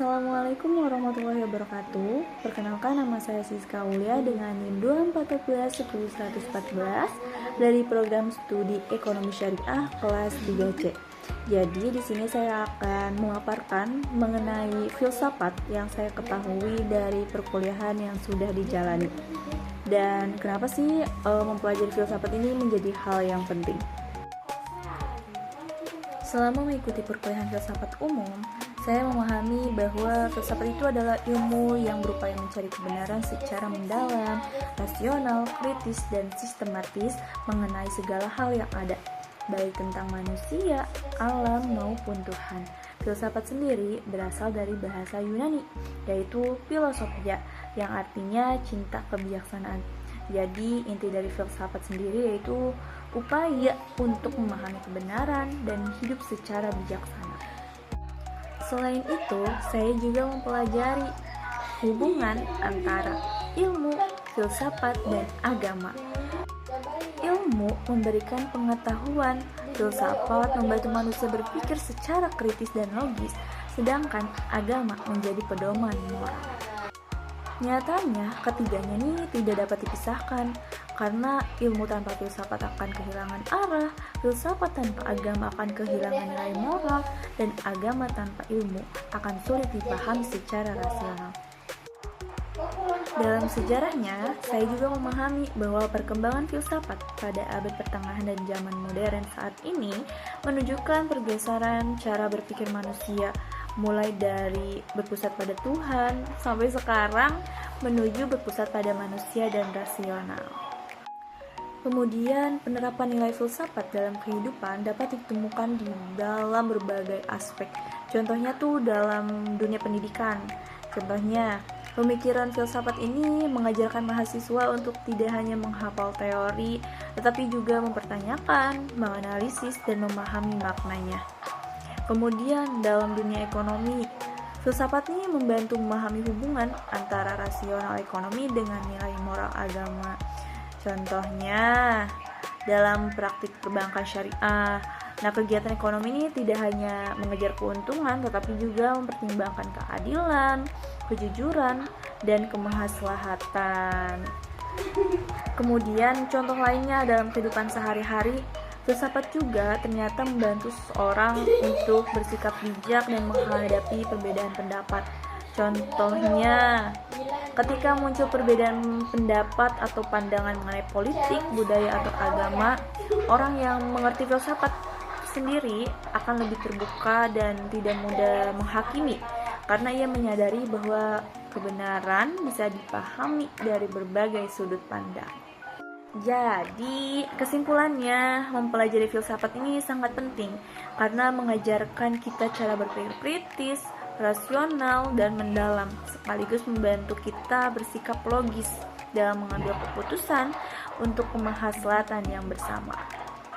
Assalamualaikum warahmatullahi wabarakatuh. Perkenalkan, nama saya Siska Aulia dengan NIM 24111114 dari program studi Ekonomi Syariah kelas 3C. Jadi di sini saya akan memaparkan mengenai filsafat yang saya ketahui dari perkuliahan yang sudah dijalani. Dan kenapa sih mempelajari filsafat ini menjadi hal yang penting? Selama mengikuti perkuliahan filsafat umum, saya memahami bahwa filsafat itu adalah ilmu yang berupaya mencari kebenaran secara mendalam, rasional, kritis, dan sistematis mengenai segala hal yang ada, baik tentang manusia, alam, maupun Tuhan. Filsafat sendiri berasal dari bahasa Yunani, yaitu philosophia, yang artinya cinta kebijaksanaan. Jadi inti dari filsafat sendiri yaitu upaya untuk memahami kebenaran dan hidup secara bijaksana. Selain itu, saya juga mempelajari hubungan antara ilmu, filsafat, dan agama. Ilmu memberikan pengetahuan, filsafat membantu manusia berpikir secara kritis dan logis, sedangkan agama menjadi pedoman moral. Nyatanya, ketiganya ini tidak dapat dipisahkan, karena ilmu tanpa filsafat akan kehilangan arah, filsafat tanpa agama akan kehilangan nilai moral, dan agama tanpa ilmu akan sulit dipahami secara rasional. Dalam sejarahnya, saya juga memahami bahwa perkembangan filsafat pada abad pertengahan dan zaman modern saat ini menunjukkan pergeseran cara berpikir manusia, mulai dari berpusat pada Tuhan sampai sekarang menuju berpusat pada manusia dan rasional. Kemudian, penerapan nilai filsafat dalam kehidupan dapat ditemukan di dalam berbagai aspek. Contohnya tuh dalam dunia pendidikan. Contohnya, pemikiran filsafat ini mengajarkan mahasiswa untuk tidak hanya menghafal teori, tetapi juga mempertanyakan, menganalisis, dan memahami maknanya. Kemudian, dalam dunia ekonomi, filsafat ini membantu memahami hubungan antara rasional ekonomi dengan nilai moral agama. Contohnya, dalam praktik perbankan syariah. Nah, kegiatan ekonomi ini tidak hanya mengejar keuntungan, tetapi juga mempertimbangkan keadilan, kejujuran, dan kemaslahatan. Kemudian, contoh lainnya dalam kehidupan sehari-hari, filsafat juga ternyata membantu seseorang untuk bersikap bijak dan menghadapi perbedaan pendapat. Contohnya, ketika muncul perbedaan pendapat atau pandangan mengenai politik, budaya, atau agama, orang yang mengerti filsafat sendiri akan lebih terbuka dan tidak mudah menghakimi, karena ia menyadari bahwa kebenaran bisa dipahami dari berbagai sudut pandang. Jadi, kesimpulannya, mempelajari filsafat ini sangat penting karena mengajarkan kita cara berpikir kritis, rasional, dan mendalam, sekaligus membantu kita bersikap logis dalam mengambil keputusan untuk kemaslahatan yang bersama.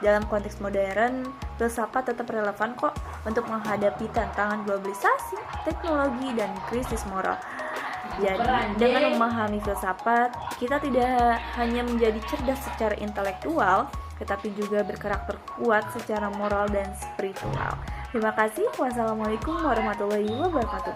Dalam konteks modern, filsafat tetap relevan kok untuk menghadapi tantangan globalisasi, teknologi, dan krisis moral. Jadi, dengan memahami filsafat, kita tidak hanya menjadi cerdas secara intelektual, tetapi juga berkarakter kuat secara moral dan spiritual. Terima kasih. Wassalamualaikum warahmatullahi wabarakatuh.